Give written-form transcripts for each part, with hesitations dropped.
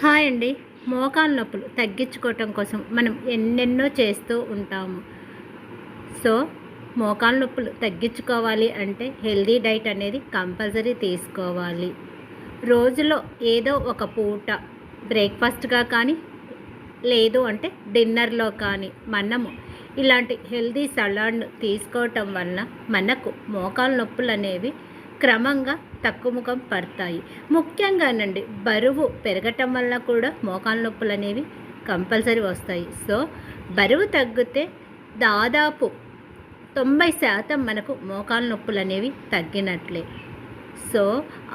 Hi అండి. మోకాలు నొప్పులు తగ్గించుకోవటం కోసం మనం ఎన్నెన్నో చేస్తూ ఉంటాము. సో, మోకాలు నొప్పులు తగ్గించుకోవాలి అంటే హెల్తీ డైట్ అనేది కంపల్సరీ తీసుకోవాలి. రోజులో ఏదో ఒక పూట బ్రేక్‌ఫాస్ట్‌గా కానీ, లేదు అంటే డిన్నర్‌లో కానీ మనము ఇలాంటి హెల్తీ సలాడ్‌ను తీసుకోవటం వలన మనకు మోకాలు నొప్పులనేవి క్రమంగా తగ్గుముఖం పడతాయి. ముఖ్యంగానండి బరువు పెరగటం వల్ల కూడా మోకాలు నొప్పులనేవి కంపల్సరీ వస్తాయి. సో, బరువు తగ్గితే దాదాపు 90% మనకు మోకాలు నొప్పులనేవి తగ్గినట్లే. సో,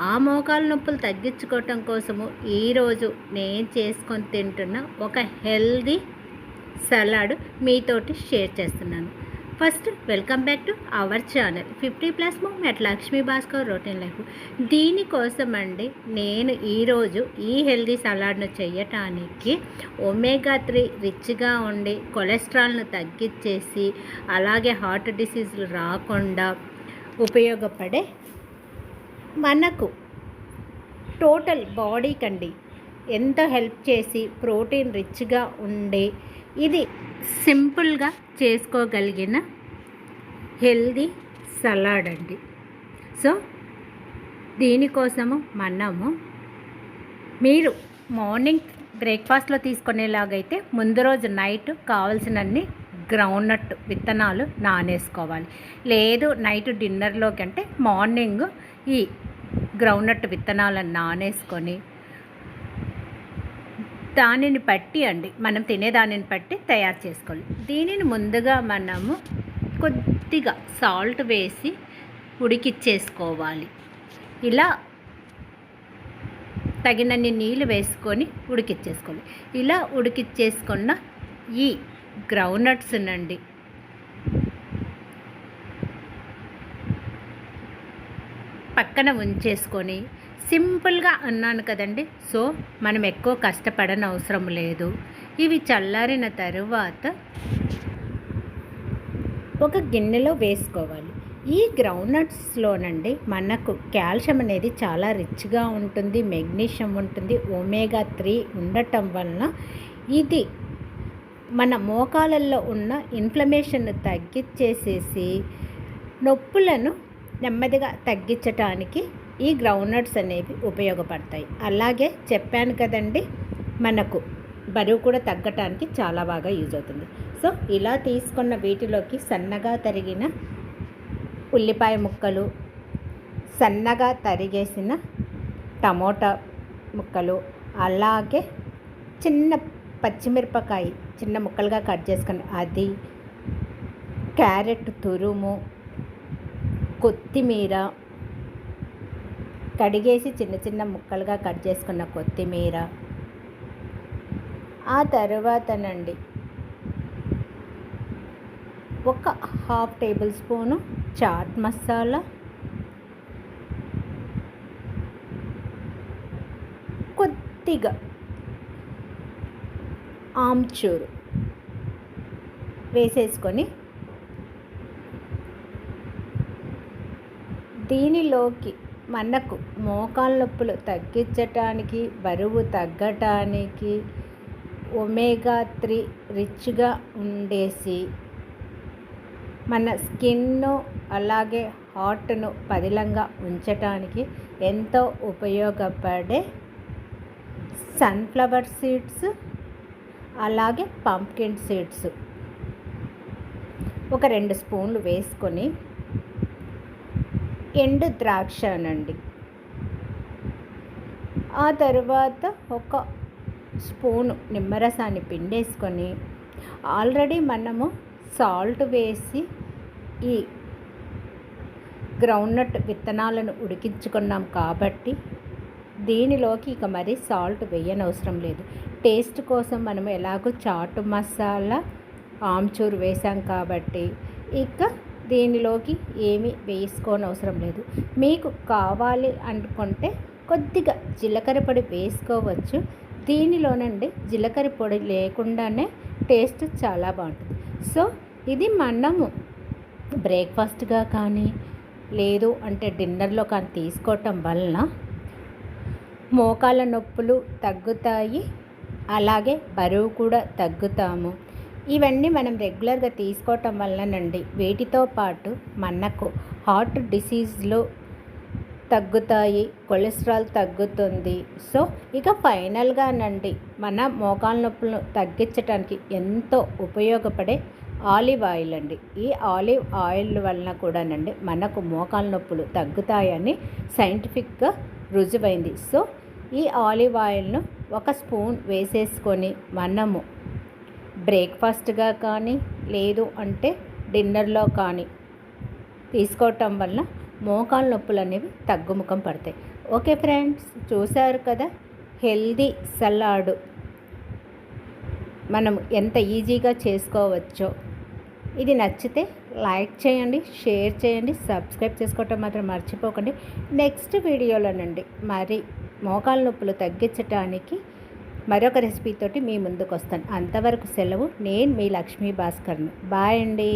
ఆ మోకాలు నొప్పులు తగ్గించుకోవటం కోసము ఈరోజు నేను చేసుకొని తింటున్న ఒక హెల్తీ సలాడ్ మీతోటి షేర్ చేస్తున్నాను. First welcome back to our channel 50+ movement Lakshmi Bhaskar routine life. దీనికోసం అండి నేను ఈరోజు ఈ హెల్తీ సలాడ్ను చేయటానికి ఒమేగా 3 రిచ్గా ఉండి కొలెస్ట్రాల్ను తగ్గించేసి అలాగే హార్ట్ డిసీజులు రాకుండా ఉపయోగపడే మనకు టోటల్ బాడీకండి ఎంతో హెల్ప్ చేసి ప్రోటీన్ రిచ్గా ఉండే ఇది సింపుల్గా చేసుకోగలిగిన హెల్దీ సలాడ్ అండి. సో, దీనికోసము మీరు మార్నింగ్ బ్రేక్ఫాస్ట్లో తీసుకునేలాగైతే ముందు రోజు నైట్ కావాల్సినన్ని గ్రౌండ్నట్ విత్తనాలు నానేసుకోవాలి. లేదు నైట్ డిన్నర్లోకి అంటే మార్నింగ్ ఈ గ్రౌండ్నట్ విత్తనాలను నానేసుకొని దానిని బట్టి అండి మనం తినేదానిని బట్టి తయారు చేసుకోవాలి. దీనిని ముందుగా మనము కొద్దిగా సాల్ట్ వేసి ఉడికిచ్చేసుకోవాలి. ఇలా తగినన్ని నీళ్ళు వేసుకొని ఉడికిచ్చేసుకోవాలి. ఇలా ఉడికిచ్చేసుకున్న ఈ గ్రౌండ్నట్స్ నండి పక్కన ఉంచేసుకొని సింపుల్గా అన్నాను కదండి. సో, మనం ఎక్కువ కష్టపడని అవసరం లేదు. ఇవి చల్లారిన తరువాత ఒక గిన్నెలో వేసుకోవాలి. ఈ గ్రౌండ్నట్స్లోనండి మనకు కాల్షియం అనేది చాలా రిచ్గా ఉంటుంది, మెగ్నీషియం ఉంటుంది, ఒమేగా 3 ఉండటం వలన ఇది మన మోకాళ్ళల్లో ఉన్న ఇన్ఫ్లమేషన్ను తగ్గించేసేసి నొప్పులను నెమ్మదిగా తగ్గించటానికి ఈ గ్రౌండ్నట్స్ అనేవి ఉపయోగపడతాయి. అలాగే చెప్పాను కదండి మనకు బరువు కూడా తగ్గటానికి చాలా బాగా యూజ్ అవుతుంది. సో, ఇలా తీసుకున్న వీటిలోకి సన్నగా తరిగిన ఉల్లిపాయ ముక్కలు, సన్నగా తరిగేసిన టమోటా ముక్కలు, అలాగే చిన్న పచ్చిమిరపకాయ చిన్న ముక్కలుగా కట్ చేసుకుని అది, క్యారెట్ తురుము, కొత్తిమీర కడిగేసి చిన్న చిన్న ముక్కలుగా కట్ చేసుకున్న కొత్తిమీర, ఆ తర్వాతనండి ఒక 1/2 టేబుల్ స్పూను చాట్ మసాలా, కొద్దిగా ఆమ్చూరు వేసేసుకొని దీనిలోకి మనకు మోకాలు నొప్పులు తగ్గించటానికి, బరువు తగ్గటానికి ఒమేగా 3 రిచ్గా ఉండేసి మన స్కిన్ను అలాగే హార్ట్ను పదిలంగా ఉంచటానికి ఎంతో ఉపయోగపడే సన్ఫ్లవర్ సీడ్స్ అలాగే పంప్కిన్ సీడ్స్ ఒక 2 స్పూన్లు వేసుకొని ఎండు ద్రాక్షనండి, ఆ తర్వాత ఒక స్పూను నిమ్మరసాన్ని పిండేసుకొని ఆల్రెడీ మనము సాల్ట్ వేసి ఈ గ్రౌండ్నట్ విత్తనాలను ఉడికించుకున్నాం కాబట్టి దీనిలోకి ఇక మరి సాల్ట్ వేయనవసరం లేదు. టేస్ట్ కోసం మనం ఎలాగో చాటు మసాలా, ఆమ్చూర్ వేసాం కాబట్టి ఇక దీనిలోకి ఏమీ వేసుకోనవసరం లేదు. మీకు కావాలి అనుకుంటే కొద్దిగా జీలకర్ర పొడి వేసుకోవచ్చు. దీనిలోనండి జీలకర్ర పొడి లేకుండానే టేస్ట్ చాలా బాగుంటుంది. సో, ఇది మనము బ్రేక్ఫాస్ట్గా కానీ లేదు అంటే డిన్నర్లో కానీ తీసుకోవటం వలన మోకాళ్ళ నొప్పులు తగ్గుతాయి, అలాగే బరువు కూడా తగ్గుతాము. ఇవన్నీ మనం రెగ్యులర్గా తీసుకోవటం వల్లనండి వీటితో పాటు మనకు హార్ట్ డిసీజ్లు తగ్గుతాయి, కొలెస్ట్రాల్ తగ్గుతుంది. సో ఇక ఫైనల్గానండి మన మోకాళ్ళ నొప్పులను తగ్గించడానికి ఎంతో ఉపయోగపడే ఆలివ్ ఆయిల్ అండి. ఈ ఆలివ్ ఆయిల్ వలన కూడానండి మనకు మోకాళ్ళ నొప్పులు తగ్గుతాయని సైంటిఫిక్గా రుజువైంది. సో ఈ ఆలివ్ ఆయిల్ను ఒక స్పూన్ వేసేసుకొని మనము బ్రేక్ఫాస్ట్గా కానీ లేదు అంటే డిన్నర్లో కానీ తీసుకోవటం వల్ల మోకాళ్ళ నొప్పులు అనేవి తగ్గుముఖం పడతాయి. ఓకే ఫ్రెండ్స్, చూశారు కదా హెల్దీ సలాడ్ మనం ఎంత ఈజీగా చేసుకోవచ్చో. ఇది నచ్చితే లైక్ చేయండి, షేర్ చేయండి, సబ్స్క్రైబ్ చేసుకోవటం మాత్రం మర్చిపోకండి. నెక్స్ట్ వీడియోలోనండి మరి మోకాళ్ళ నొప్పులు తగ్గించడానికి మరొక రెసిపీతోటి మీ ముందుకు వస్తాను. అంతవరకు సెలవు. నేను మీ లక్ష్మీ భాస్కర్ని. బాయ్ అండి.